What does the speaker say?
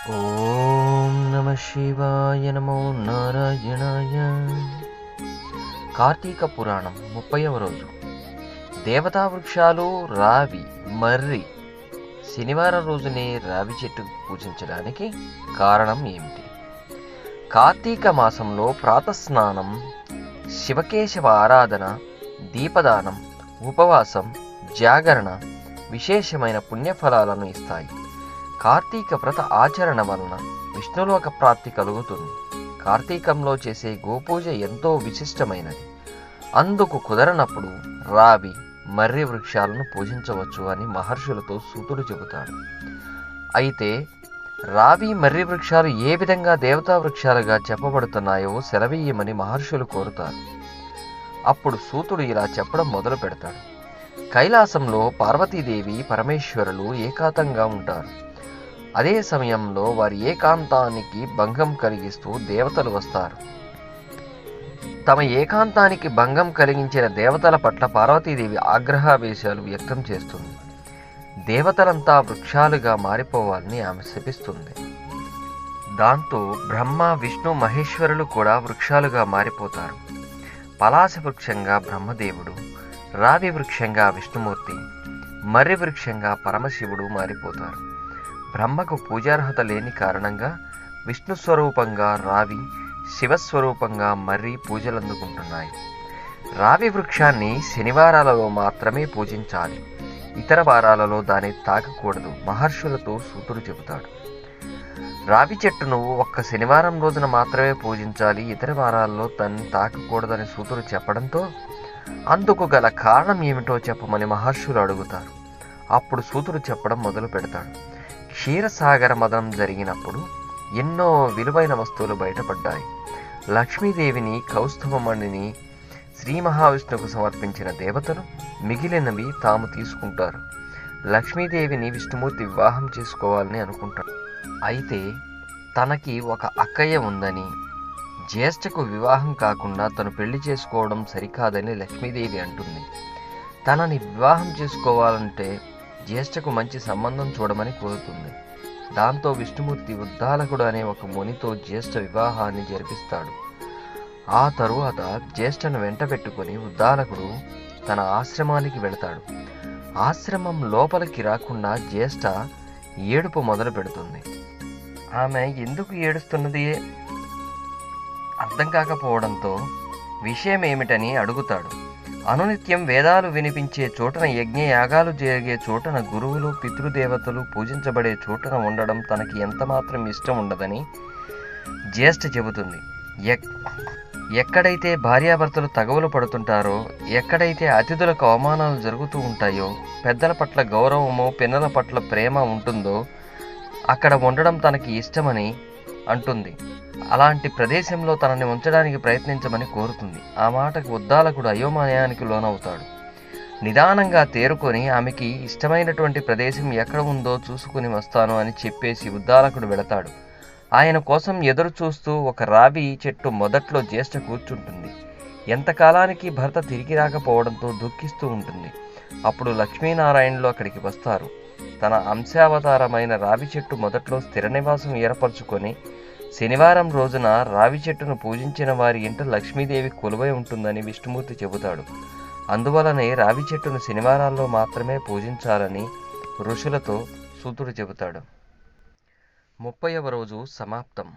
ఓం నమ శివాయ నమో నారాయణాయ. కార్తీక పురాణం 30వ రోజు. దేవతా వృక్షాలు రావి, మర్రి శనివారం రోజునే రావి చెట్టుకు పూజించడానికి కారణం ఏమిటి? కార్తీక మాసంలో ప్రాతస్నానం, శివకేశవ ఆరాధన, దీపదానం, ఉపవాసం, జాగరణ విశేషమైన పుణ్యఫలాలను ఇస్తాయి. కార్తీక వ్రత ఆచరణ వలన విష్ణులోక ప్రాప్తి కలుగుతుంది. కార్తీకంలో చేసే గోపూజ ఎంతో విశిష్టమైనది. అందుకు కుదరనప్పుడు రావి, మర్రి వృక్షాలను పూజించవచ్చు అని మహర్షులతో సూతుడు చెబుతాడు. అయితే రావి, మర్రి వృక్షాలు ఏ విధంగా దేవతా వృక్షాలుగా చెప్పబడుతున్నాయో సెలవీయమని మహర్షులు కోరుతారు. అప్పుడు సూతుడు ఇలా చెప్పడం మొదలు పెడతాడు. కైలాసంలో పార్వతీదేవి, పరమేశ్వరులు ఏకాంతంగా ఉంటారు. అదే సమయంలో వారి ఏకాంతానికి భంగం కలిగిస్తూ దేవతలు వస్తారు. తమ ఏకాంతానికి భంగం కలిగించిన దేవతల పట్ల పార్వతీదేవి ఆగ్రహావేశాలు వ్యక్తం చేస్తుంది. దేవతలంతా వృక్షాలుగా మారిపోవాలని ఆమె శపిస్తుంది. దాంతో బ్రహ్మ, విష్ణు, మహేశ్వరులు కూడా వృక్షాలుగా మారిపోతారు. పలాస వృక్షంగా బ్రహ్మదేవుడు, రావి వృక్షంగా విష్ణుమూర్తి, మర్రి వృక్షంగా పరమశివుడు మారిపోతారు. బ్రహ్మకు పూజార్హత లేని కారణంగా విష్ణు స్వరూపంగా రావి, శివస్వరూపంగా మర్రి పూజలందుకుంటున్నాయి. రావి వృక్షాన్ని శనివారాలలో మాత్రమే పూజించాలి, ఇతర వారాలలో దాన్ని తాకకూడదు మహర్షులతో సూతుడు చెబుతాడు. రావి చెట్టును ఒక్క శనివారం రోజున మాత్రమే పూజించాలి, ఇతర వారాల్లో దాన్ని తాకకూడదని సూతుడు చెప్పడంతో అందుకు గల కారణం ఏమిటో చెప్పమని మహర్షులు అడుగుతారు. అప్పుడు సూతుడు చెప్పడం మొదలు పెడతాడు. క్షీరసాగర మదనం జరిగినప్పుడు ఎన్నో విలువైన వస్తువులు బయటపడ్డాయి. లక్ష్మీదేవిని, కౌస్తుభమణిని శ్రీ మహావిష్ణువుకు సమర్పించిన దేవతలు మిగిలినవి తాము తీసుకుంటారు. లక్ష్మీదేవిని విష్ణుమూర్తి వివాహం చేసుకోవాలని అనుకుంటాడు. అయితే తనకి ఒక అక్కయ్య ఉందని, జ్యేష్ఠకు వివాహం కాకుండా తను పెళ్లి చేసుకోవడం సరికాదని లక్ష్మీదేవి అంటుంది. తనని వివాహం చేసుకోవాలంటే జ్యేష్ఠకు మంచి సంబంధం చూడమని కోరుతుంది. దాంతో విష్ణుమూర్తి ఉద్దాలకుడు అనే ఒక మునితో జ్యేష్ఠ వివాహాన్ని జరిపిస్తాడు. ఆ తరువాత జ్యేష్ఠను వెంట పెట్టుకుని ఉద్దాలకుడు తన ఆశ్రమానికి వెళతాడు. ఆశ్రమం లోపలికి రాకుండా జ్యేష్ఠ ఏడుపు మొదలు పెడుతుంది. ఆమె ఎందుకు ఏడుస్తున్నది అర్థం కాకపోవడంతో విషయం ఏమిటని అడుగుతాడు. అనునిత్యం వేదాలు వినిపించే చోటన, యజ్ఞయాగాలు జరిగే చోటన, గురువులు, పితృదేవతలు పూజించబడే చోటన ఉండడం తనకి ఎంతమాత్రం ఇష్టం ఉండదని జ్యేష్ఠ చెబుతుంది. ఎక్కడైతే భార్యాభర్తలు తగవులు పడుతుంటారో, ఎక్కడైతే అతిథులకు అవమానాలు జరుగుతూ ఉంటాయో, పెద్దల పట్ల గౌరవము, పిన్నల పట్ల ప్రేమ ఉంటుందో అక్కడ ఉండడం తనకి ఇష్టమని అంటుంది. అలాంటి ప్రదేశంలో తనని ఉంచడానికి ప్రయత్నించమని కోరుతుంది. ఆ మాటకు ఉద్దాలకుడు అయోమయానికి లోనవుతాడు. నిదానంగా తేరుకొని ఆమెకి ఇష్టమైనటువంటి ప్రదేశం ఎక్కడ ఉందో చూసుకుని వస్తాను అని చెప్పేసి ఉద్దాలకుడు వెళతాడు. ఆయన కోసం ఎదురు చూస్తూ ఒక రావి చెట్టు మొదట్లో జ్యేష్ఠ కూర్చుంటుంది. ఎంతకాలానికి భర్త తిరిగి రాకపోవడంతో దుఃఖిస్తూ ఉంటుంది. అప్పుడు లక్ష్మీనారాయణులు అక్కడికి వస్తారు. తన అంశావతారమైన రావి చెట్టు మొదట్లో స్థిర నివాసం ఏర్పరచుకొని శనివారం రోజున రావి చెట్టును పూజించిన వారి ఇంట లక్ష్మీదేవి కొలువై ఉంటుందని విష్ణుమూర్తి చెబుతాడు. అందువలనే రావి చెట్టును శనివారాల్లో మాత్రమే పూజించాలని ఋషులతో సూతుడు చెబుతాడు. 30వ రోజు సమాప్తం.